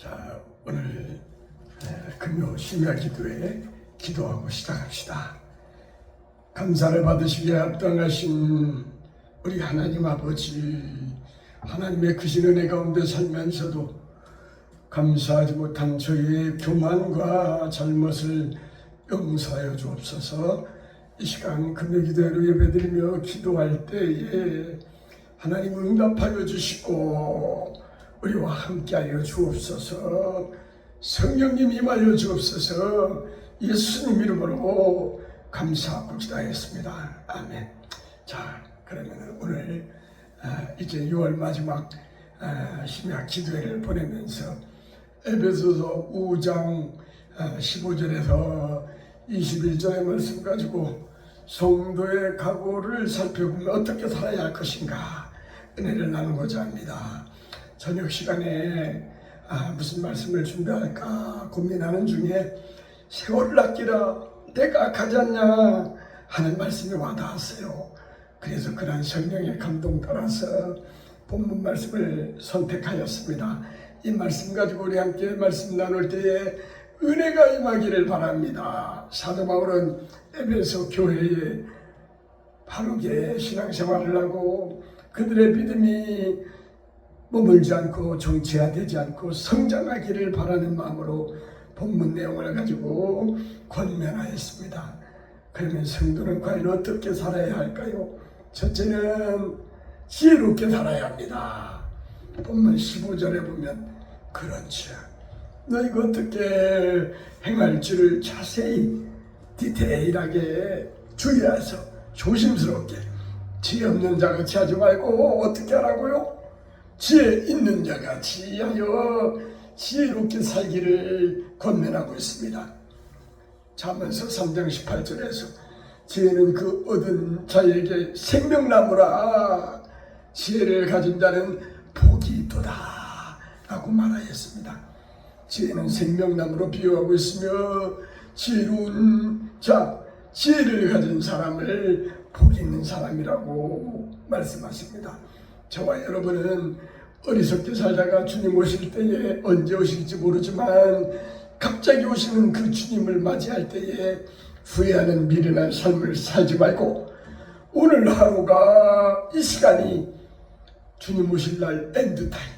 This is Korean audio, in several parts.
자, 오늘 금요 심야 기도에 기도하고 시작합시다. 감사를 받으시기에 합당하신 우리 하나님 아버지, 하나님의 크신 은혜 가운데 살면서도 감사하지 못한 저희의 교만과 잘못을 용서하여 주옵소서. 이 시간 금요 기도회로 예배드리며 기도할 때에 하나님 응답하여 주시고 우리와 함께하여 주옵소서. 성령님 임하여 주옵소서. 예수님 이름으로 감사하고 기도하였습니다. 아멘. 자, 그러면 오늘 이제 6월 마지막 심야 기도회를 보내면서 에베소서 5장 15절에서 21절의 말씀 가지고 성도의 각오를 살펴보면 어떻게 살아야 할 것인가 은혜를 나누고자 합니다. 저녁 시간에 무슨 말씀을 준비할까 고민하는 중에 세월을 아끼라 내가 악하지 않냐 하는 말씀이 와닿았어요. 그래서 그런 성령의 감동 따라서 본문 말씀을 선택하였습니다. 이 말씀 가지고 우리 함께 말씀 나눌 때에 은혜가 임하기를 바랍니다. 사도 바울은 에베소 교회에 바르게 신앙생활을 하고 그들의 믿음이 머물지 않고 정체화되지 않고 성장하기를 바라는 마음으로 본문 내용을 가지고 권면하였습니다. 그러면 성도는 과연 어떻게 살아야 할까요? 첫째는 지혜롭게 살아야 합니다. 본문 15절에 보면 그런즉 너희가 어떻게 행할지를 자세히 디테일하게 주의해서 조심스럽게 지혜 없는 자같이 하지 말고 어떻게 하라고요? 지혜 있는 자같이 하여 지혜롭게 살기를 권면하고 있습니다. 잠언서 3장 18절에서 지혜는 그 얻은 자에게 생명나무라 지혜를 가진 자는 복이 있도다 라고 말하였습니다. 지혜는 생명나무로 비유하고 있으며 지혜로운 자, 지혜를 가진 사람을 복 있는 사람이라고 말씀하십니다. 저와 여러분은 어리석게 살다가 주님 오실 때에 언제 오실지 모르지만 갑자기 오시는 그 주님을 맞이할 때에 후회하는 미련한 삶을 살지 말고 오늘 하루가 이 시간이 주님 오실 날 엔드타임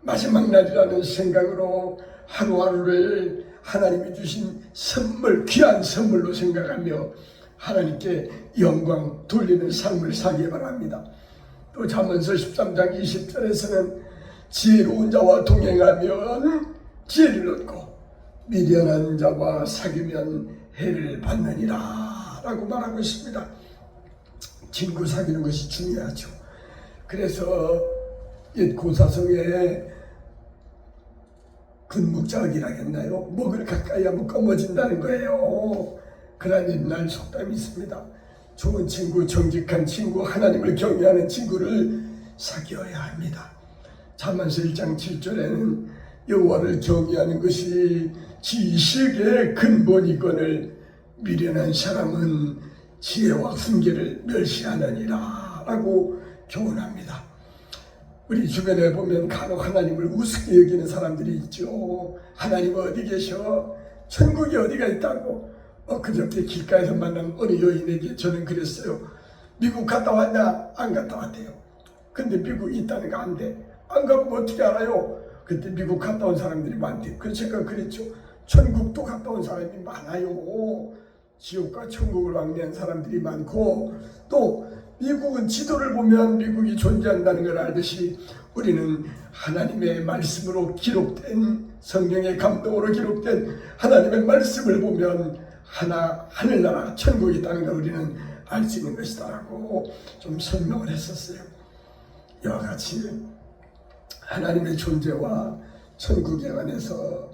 마지막 날이라는 생각으로 하루하루를 하나님이 주신 선물, 귀한 선물로 생각하며 하나님께 영광 돌리는 삶을 살기 바랍니다. 또 잠언서 13장 20절에서는 지혜로운 자와 동행하면 지혜를 얻고 미련한 자와 사귀면 해를 받느니라 라고 말하고 있습니다. 친구 사귀는 것이 중요하죠. 그래서 옛 고사성에 근묵자학이라겠나요? 목을 가까이 하면 검어진다는 거예요. 그런 옛날 속담이 있습니다. 좋은 친구, 정직한 친구, 하나님을 경외하는 친구를 사귀어야 합니다. 잠언서 1장 7절에는 여호와를 경외하는 것이 지식의 근본이거늘 미련한 사람은 지혜와 훈계를 멸시하느니라 라고 교훈합니다. 우리 주변에 보면 간혹 하나님을 우습게 여기는 사람들이 있죠. 하나님 어디 계셔? 천국이 어디가 있다고? 그저께 길가에서 만난 어느 여인에게 저는 그랬어요. 미국 갔다 왔냐? 안 갔다 왔대요. 근데 미국 있다는 거 안 돼. 안 가고 어떻게 알아요? 그때 미국 갔다 온 사람들이 많대. 그래서 제가 그랬죠. 천국도 갔다 온 사람이 많아요. 지옥과 천국을 왕래한 사람들이 많고 또 미국은 지도를 보면 미국이 존재한다는 걸 알듯이 우리는 하나님의 말씀으로 기록된 성령의 감동으로 기록된 하나님의 말씀을 보면 하늘나라 천국이 있다는 걸 우리는 알 수 있는 것이다 라고 좀 설명을 했었어요. 이와 같이 하나님의 존재와 천국에 관해서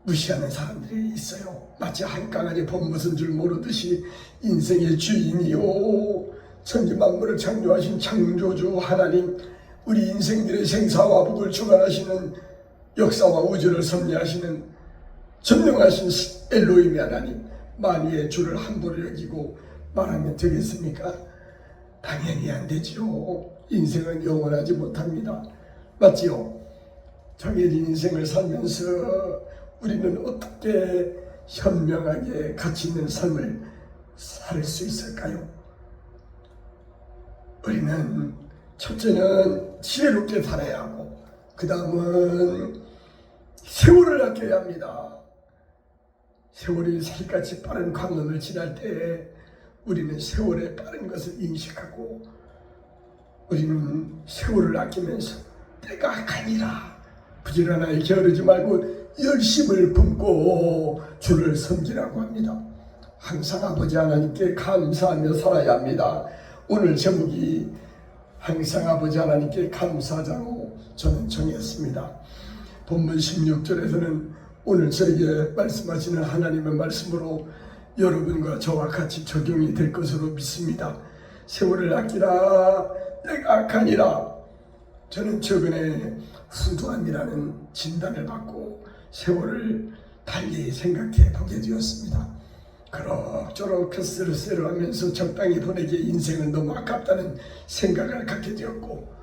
무시하는 사람들이 있어요. 마치 한 강아지 본 무슨 줄 모르듯이 인생의 주인이요 천지만물을 창조하신 창조주 하나님, 우리 인생들의 생사와 복을 주관하시는 역사와 우주를 섭리하시는 전능하신 엘로힘의 하나님, 만유의 주를 함부로 여기고 말하면 되겠습니까? 당연히 안 되지요. 인생은 영원하지 못합니다. 맞지요? 정해진 인생을 살면서 우리는 어떻게 현명하게 가치 있는 삶을 살 수 있을까요? 우리는 첫째는 지혜롭게 살아야 하고, 그 다음은 세월을 아껴야 합니다. 세월이 새같이 빠른 광림을 지날 때 우리는 세월의 빠른 것을 인식하고, 우리는 세월을 아끼면서 때가 가니라 부지런하게 게으르지 말고 열심을 품고 주를 섬기라고 합니다. 항상 아버지 하나님께 감사하며 살아야 합니다. 오늘 제목이 항상 아버지 하나님께 감사하자고 저는 정했습니다. 본문 16절에서는 오늘 저에게 말씀하시는 하나님의 말씀으로 여러분과 저와 같이 적용이 될 것으로 믿습니다. 세월을 아끼라, 때가 악하니라. 저는 최근에 후두암이라는 진단을 받고 세월을 달리 생각해 보게 되었습니다. 그럭저럭 헛스르스르 하면서 적당히 보내기에 인생은 너무 아깝다는 생각을 갖게 되었고,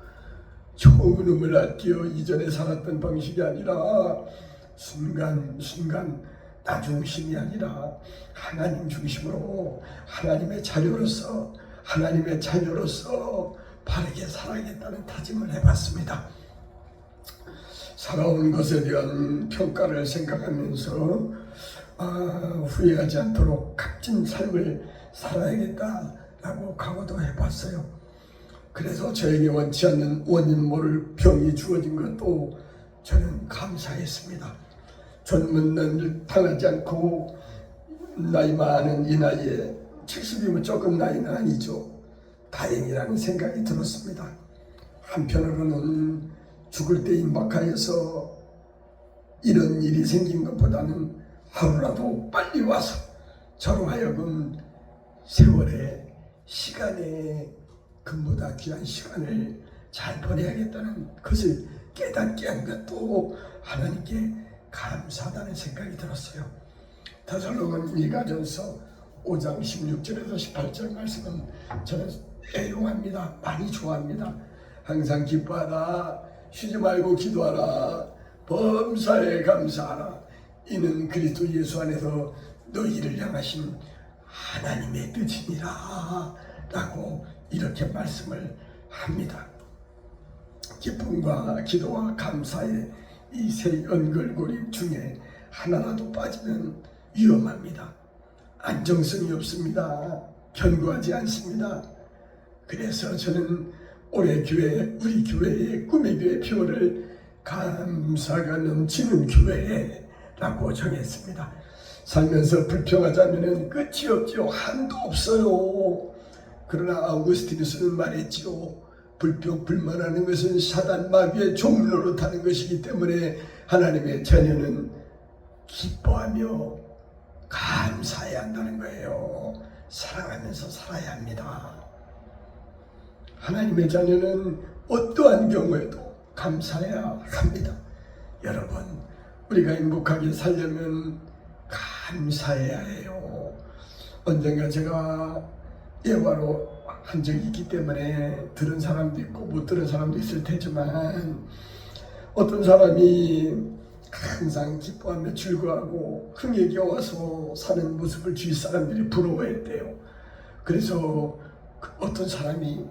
좋은 놈을 아끼어 이전에 살았던 방식이 아니라 순간순간 나 중심이 아니라 하나님 중심으로 하나님의 자녀로서 바르게 살아야겠다는 다짐을 해봤습니다. 살아온 것에 대한 평가를 생각하면서 후회하지 않도록 값진 삶을 살아야겠다라고 각오도 해봤어요. 그래서 저에게 원치 않는 원인 모를 병이 주어진 것도 저는 감사했습니다. 젊은 날 당하지 않고 나이 많은 이 나이에 70이면 조금 나이는 아니죠. 다행이라는 생각이 들었습니다. 한편으로는 죽을 때 임박하여서 이런 일이 생긴 것보다는 하루라도 빨리 와서 저로 하여금 세월의 시간에 금보다 귀한 시간을 잘 보내야겠다는 것을 깨닫게 한 것도 하나님께 감사하다는 생각이 들었어요. 데살로니가전서 5장 16절에서 18절 말씀은 저는 애용합니다. 많이 좋아합니다. 항상 기뻐하라, 쉬지 말고 기도하라, 범사에 감사하라. 이는 그리스도 예수 안에서 너희를 향하신 하나님의 뜻이니라 라고 이렇게 말씀을 합니다. 기쁨과 기도와 감사의 이 세 연결고리 중에 하나라도 빠지면 위험합니다. 안정성이 없습니다. 견고하지 않습니다. 그래서 저는 올해 교회, 우리 교회의 꿈의 교회 표를 감사가 넘치는 교회라고 정했습니다. 살면서 불평하자면 끝이 없지요. 한도 없어요. 그러나 아우구스티누스는 말했지요. 불평 불만하는 것은 사단 마귀의 종로로 타는 것이기 때문에 하나님의 자녀는 기뻐하며 감사해야 한다는 거예요. 사랑하면서 살아야 합니다. 하나님의 자녀는 어떠한 경우에도 감사해야 합니다. 여러분, 우리가 행복하게 살려면 감사해야 해요. 언젠가 제가 예화로 한 적이 있기 때문에 들은 사람도 있고 못 들은 사람도 있을 테지만, 어떤 사람이 항상 기뻐하며 즐거워하고 흥에 겨워서 사는 모습을 주위 사람들이 부러워했대요. 그래서 어떤 사람이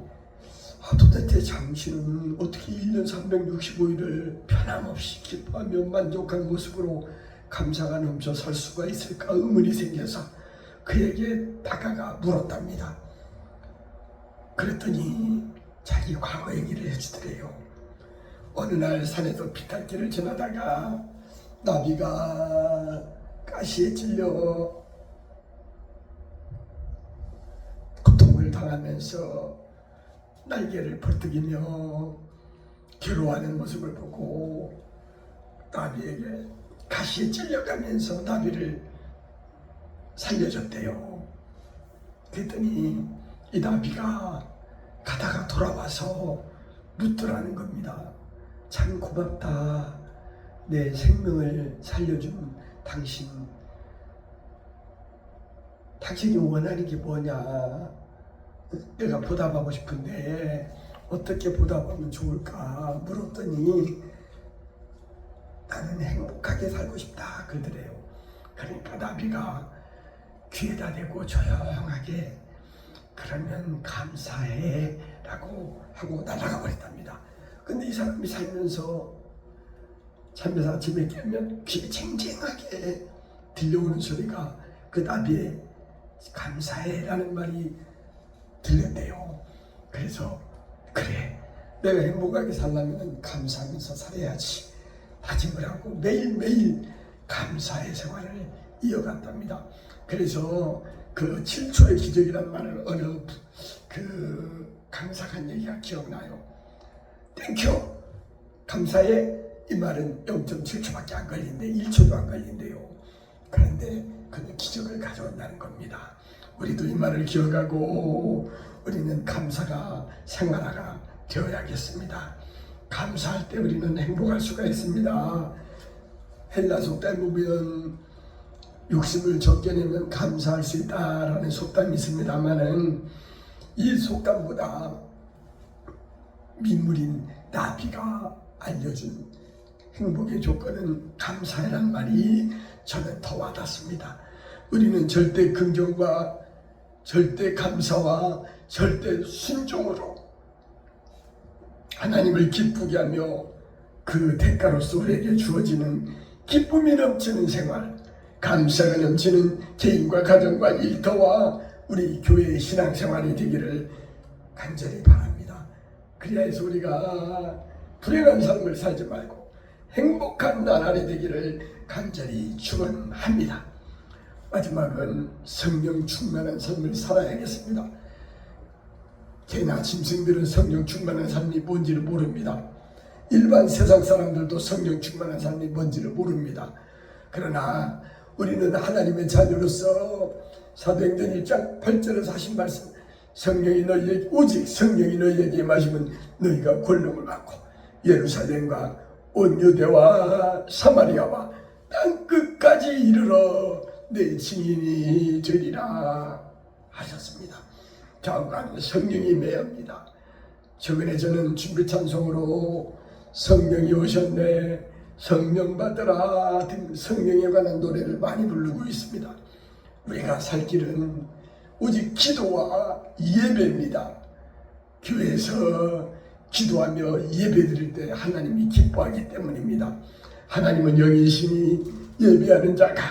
도대체 당신은 어떻게 1년 365일을 변함없이 기뻐하며 만족한 모습으로 감사가 넘쳐 살 수가 있을까 의문이 생겨서 그에게 다가가 물었답니다. 그랬더니 자기 과거 얘기를 해주더래요. 어느 날 산에서 비탈길을 지나다가 나비가 가시에 찔려 고통을 당하면서 날개를 벌떡이며 괴로워하는 모습을 보고 나비에게 가시에 찔려가면서 나비를 살려줬대요. 그랬더니 이 나비가 가다가 돌아와서 묻더라는 겁니다. 참 고맙다. 내 생명을 살려준 당신. 당신이 원하는 게 뭐냐? 내가 보답하고 싶은데 어떻게 보답하면 좋을까 물었더니 나는 행복하게 살고 싶다 그러더래요. 그러니까 나비가 귀에다 대고 조용하게 그러면 감사해 라고 하고 날아가 버렸답니다. 근데 이 사람이 살면서 잠에서 아침에 깨면 귀에 쟁쟁하게 들려오는 소리가 그 나비의 감사해 라는 말이 들렸대요. 그래서 그래, 내가 행복하게 살려면 감사하면서 살아야지 다짐을 하고 매일매일 감사의 생활을 이어갔답니다. 그래서 그 7초의 기적이라는 말을 어느 그 강사한 얘기가 기억나요. 땡큐 감사해, 이 말은 0.7초밖에 안 걸린대, 1초도 안 걸린대요. 그런데 그는 기적을 가져온다는 겁니다. 우리도 이 말을 기억하고 우리는 감사가 생활화가 되어야겠습니다. 감사할 때 우리는 행복할 수가 있습니다. 헬라 속담에 보면 욕심을 적게 내면 감사할 수 있다라는 속담이 있습니다만은 이 속담보다 민물인 나비가 알려준 행복의 조건은 감사해란 말이 저는 더 와닿습니다. 우리는 절대 긍정과 절대 감사와 절대 순종으로 하나님을 기쁘게 하며 그 대가로서 우리에게 주어지는 기쁨이 넘치는 생활, 감사가 넘치는 개인과 가정과 일터와 우리 교회의 신앙생활이 되기를 간절히 바랍니다. 그래야 해서 우리가 불행한 삶을 살지 말고 행복한 나날이 되기를 간절히 축원합니다. 마지막은 성령 충만한 삶을 살아야겠습니다. 개나 짐승들은 성령 충만한 삶이 뭔지를 모릅니다. 일반 세상 사람들도 성령 충만한 삶이 뭔지를 모릅니다. 그러나 우리는 하나님의 자녀로서 사도행전 1장 8절에서 하신 말씀, 성령이 너희에게 오직 성령이 너희에게 임하시면 너희가 권능을 받고 예루살렘과 온 유대와 사마리아와 땅 끝까지 이르러 내 증인이 되리라 하셨습니다. 좌우간 성령이 매합니다. 최근에 저는 준비 찬송으로 성령이 오셨네, 성령 받으라 등 성령에 관한 노래를 많이 부르고 있습니다. 우리가 살 길은 오직 기도와 예배입니다. 교회에서 기도하며 예배드릴 때 하나님이 기뻐하기 때문입니다. 하나님은 영이시니 예배하는 자가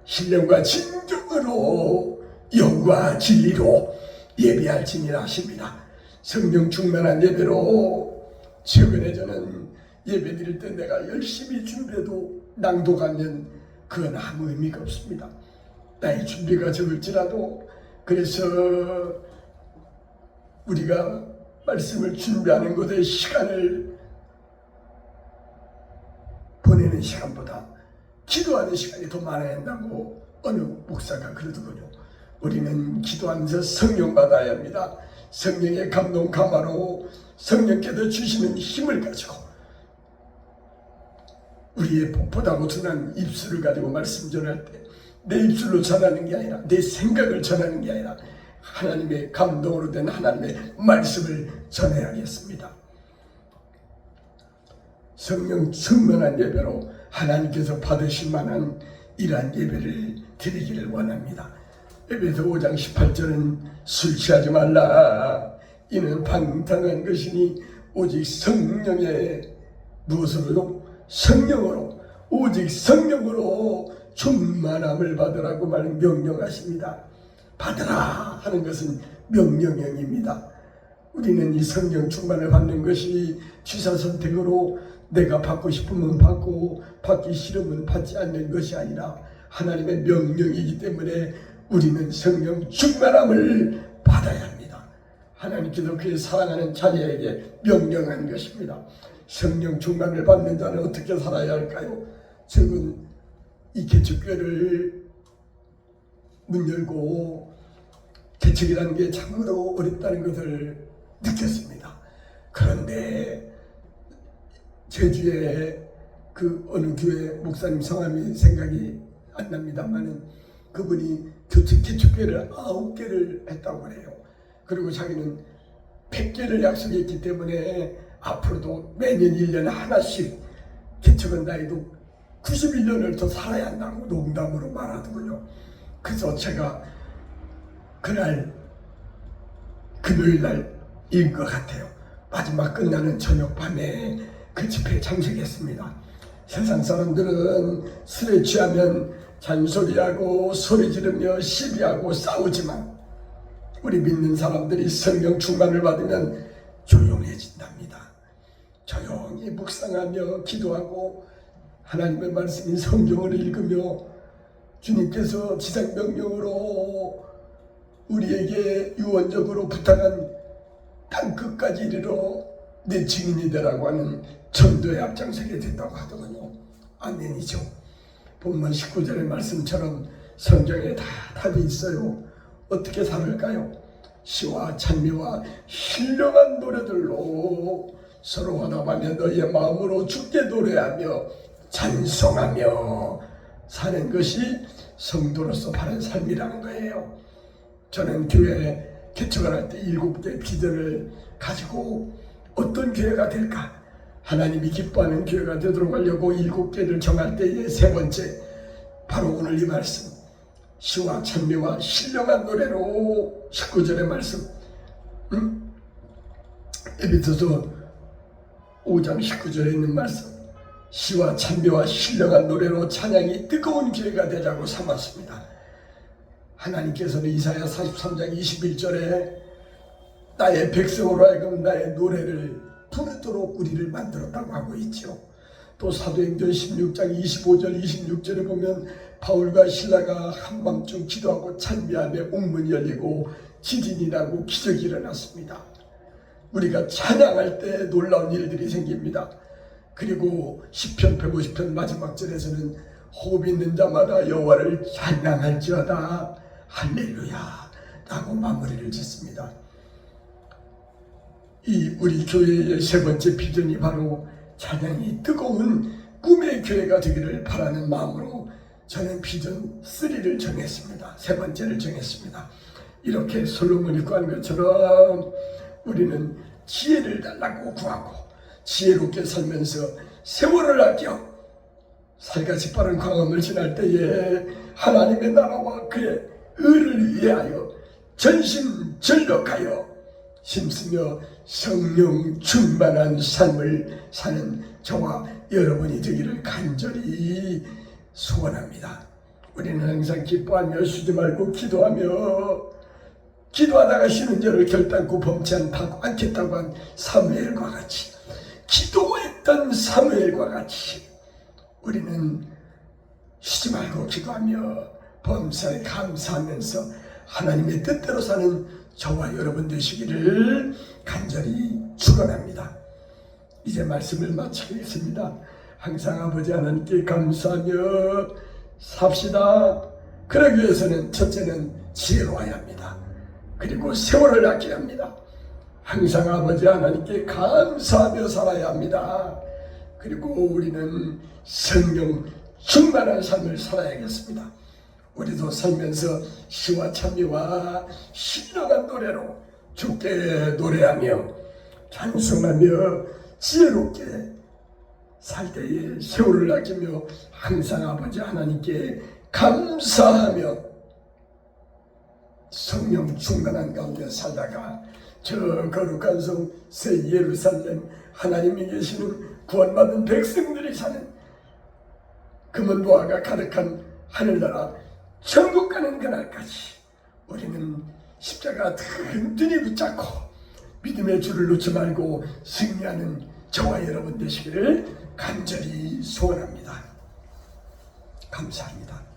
신령과 진정으로 영과 진리로 예배할지니라 하십니다. 성령 충만한 예배로 최근에 저는 예배 드릴 때 내가 열심히 준비해도 낭독하면 그건 아무 의미가 없습니다. 나의 준비가 적을지라도 그래서 우리가 말씀을 준비하는 것에 시간을 보내는 시간보다 기도하는 시간이 더 많아야 한다고 어느 목사가 그러더군요. 우리는 기도하면서 성령 받아야 합니다. 성령의 감동 감화로 성령께서 주시는 힘을 가지고 우리의 뻣뻣하고 둔한 입술을 가지고 말씀 전할 때 내 입술로 전하는 게 아니라 내 생각을 전하는 게 아니라 하나님의 감동으로 된 하나님의 말씀을 전해야겠습니다. 성령 충만한 예배로 하나님께서 받으실 만한 이러한 예배를 드리기를 원합니다. 에베소 5장 18절은 술 취하지 말라, 이는 방탕한 것이니 오직 성령의 무엇으로요? 성령으로, 오직 성령으로 충만함을 받으라고 명령하십니다. 받으라 하는 것은 명령형입니다. 우리는 이 성령 충만을 받는 것이 취사 선택으로 내가 받고 싶으면 받고 받기 싫으면 받지 않는 것이 아니라 하나님의 명령이기 때문에 우리는 성령 충만함을 받아야 합니다. 하나님께서 그의 사랑하는 자녀에게 명령한 것입니다. 성령 충만을 받는 자는 어떻게 살아야 할까요? 저는 이 개척교회를 문 열고 개척이라는 게 참으로 어렵다는 것을 느꼈습니다. 그런데 제주에 그 어느 교회 목사님 성함이 생각이 안 납니다만은 그분이 개척교회를 9개를 했다고 그래요. 그리고 자기는 100개를 약속했기 때문에 앞으로도 매년 1년에 하나씩 개척은 나이도 91년을 더 살아야 한다고 농담으로 말하더군요. 그래서 제가 그날 금요일 날인 것 같아요. 마지막 끝나는 저녁 밤에 그 집회에 참석했습니다. 세상 사람들은 술에 취하면 잔소리하고 소리 지르며 시비하고 싸우지만 우리 믿는 사람들이 성령 충만을 받으면 조용해진답니다. 조용히 묵상하며 기도하고 하나님의 말씀인 성경을 읽으며 주님께서 지상명령으로 우리에게 유언적으로 부탁한 땅끝까지 이르러 내 증인이 되라고 하는 전도에 앞장서게 됐다고 하더군요. 아멘이죠. 본문 19절의 말씀처럼 성경에 다 답이 있어요. 어떻게 살을까요? 시와 찬미와 신령한 노래들로 서로 화답하며 너희의 마음으로 주께 노래하며 찬송하며 사는 것이 성도로서 바른 삶이라는 거예요. 저는 교회 개척을 할 때 7개의 비전을 가지고 어떤 교회가 될까? 하나님이 기뻐하는 교회가 되도록 하려고 7개를 정할 때의 세 번째, 바로 오늘 이 말씀, 시와 찬미와 신령한 노래로 19절의 말씀, 에베소서 5장 19절에 있는 말씀, 시와 찬미와 신령한 노래로 찬양이 뜨거운 교회가 되자고 삼았습니다. 하나님께서는 이사야 43장 21절에 나의 백성으로 하여금 나의 노래를 부르도록 우리를 만들었다고 하고 있죠. 또 사도행전 16장 25절 26절에 보면 바울과 실라가 한밤중 기도하고 찬미하며 옥문이 열리고 지진이 나고 기적이 일어났습니다. 우리가 찬양할 때 놀라운 일들이 생깁니다. 그리고 시편 150편 마지막 절에서는 호흡 있는 자마다 여호와를 찬양할지어다 할렐루야 라고 마무리를 짓습니다. 이 우리 교회의 세 번째 비전이 바로 찬양이 뜨거운 꿈의 교회가 되기를 바라는 마음으로 저는 비전 3를 정했습니다. 세 번째를 정했습니다. 이렇게 솔로몬이 구한 것처럼 우리는 지혜를 달라고 구하고 지혜롭게 살면서 세월을 아껴 살같이 빠른 광암을 지날 때에 하나님의 나라와 그의 의를 위하여 전심전력하여 힘쓰며 성령 충만한 삶을 사는 저와 여러분이 되기를 간절히 소원합니다. 우리는 항상 기뻐하며 쉬지 말고 기도하다가 쉬는 죄를 결단코 범치 않겠다고 한 사무엘과 같이, 기도했던 사무엘과 같이 우리는 쉬지 말고 기도하며 범사에 감사하면서 하나님의 뜻대로 사는 저와 여러분 되시기를 간절히 축원합니다. 이제 말씀을 마치겠습니다. 항상 아버지 하나님께 감사하며 삽시다. 그러기 위해서는 첫째는 지혜로워야 합니다. 그리고 세월을 아껴야 합니다. 항상 아버지 하나님께 감사하며 살아야 합니다. 그리고 우리는 성령 충만한 삶을 살아야겠습니다. 우리도 살면서 시와 찬미와 신령한 노래로 주께 노래하며 찬송하며 지혜롭게 살 때에 세월을 아끼며 항상 아버지 하나님께 감사하며 성령 충만한 가운데 살다가 저 거룩한 성 새 예루살렘 하나님이 계시는 구원받은 백성들이 사는 금은 보화가 가득한 하늘나라 천국 가는 그날까지 우리는 십자가 든든히 붙잡고 믿음의 줄을 놓지 말고 승리하는 저와 여러분 되시기를 간절히 소원합니다. 감사합니다.